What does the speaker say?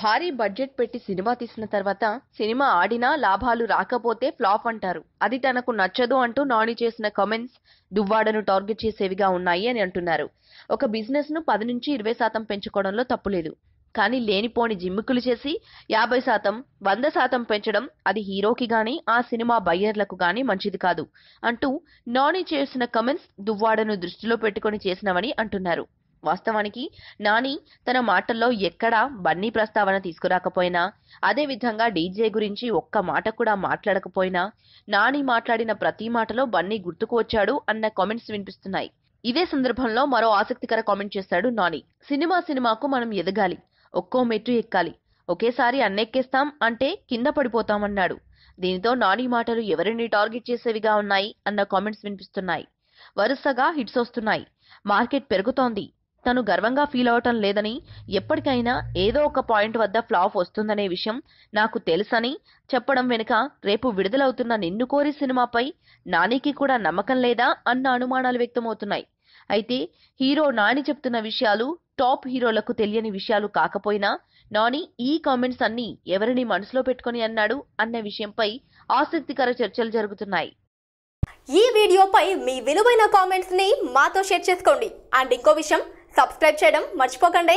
భారీ బడ్జెట్ పెట్టి సినిమా తీసిన తర్వాత సినిమా ఆడినా లాభాలు రాకపోతే ఫ్లాప్ అంటారు. అది తనకు నచ్చదు అంటూ నాని చేసిన కామెంట్స్ దువ్వాడను టార్గెట్ చేసేవిగా ఉన్నాయి అని అంటున్నారు. ఒక బిజినెస్ ను 10 నుంచి 20% పెంచుకోవడంలో తప్పులేదు. కానీ లేనిపోని జిమ్మికులు చేసి 50%, 100% పెంచడం అది హీరోకి గానీ ఆ సినిమా బయ్యర్లకు గానీ మంచిది కాదు అంటూ నాని చేసిన కామెంట్స్ దువ్వాడను దృష్టిలో పెట్టుకుని చేసినవని అంటున్నారు. వాస్తవానికి నాని తన మాటల్లో ఎక్కడా బన్నీ ప్రస్తావన తీసుకురాకపోయినా, అదే విధంగా డీజే గురించి ఒక్క మాట కూడా మాట్లాడకపోయినా, నాని మాట్లాడిన ప్రతి మాటలో బన్నీ గుర్తుకు వచ్చాడు అన్న కామెంట్స్ వినిపిస్తున్నాయి. ఇదే సందర్భంలో మరో ఆసక్తికర కామెంట్ చేశాడు నాని. సినిమాకు మనం ఎదగాలి, ఒక్కో మెట్టు ఎక్కాలి, ఒకేసారి అన్నెక్కేస్తాం అంటే కింద పడిపోతామన్నాడు. దీనితో నాని మాటలు ఎవరిని టార్గెట్ చేసేవిగా ఉన్నాయి అన్న కామెంట్స్ వినిపిస్తున్నాయి. వరుసగా హిట్స్ వస్తున్నాయి, మార్కెట్ పెరుగుతోంది, తను గర్వంగా ఫీల్ అవటం లేదని, ఎప్పటికైనా ఏదో ఒక పాయింట్ వద్ద ఫ్లాప్ వస్తుందనే విషయం నాకు తెలుసని చెప్పడం వెనుక రేపు విడుదలవుతున్న నిన్ను కోరి సినిమాపై నానికి కూడా నమ్మకం లేదా అన్న అనుమానాలు వ్యక్తమవుతున్నాయి. అయితే హీరో నాని చెప్తున్న విషయాలు టాప్ హీరోలకు తెలియని విషయాలు కాకపోయినా, నాని ఈ కామెంట్స్ అన్ని ఎవరిని మనసులో పెట్టుకుని అన్నాడు అన్న విషయంపై ఆసక్తికర చర్చలు జరుగుతున్నాయి. ఈ వీడియోపై మీ విలువైన కామెంట్స్ ని మాతో షేర్ చేసుకోండి. అండ్ ఇంకో విషయం, సబ్స్క్రైబ్ చేయడం మర్చిపోకండి.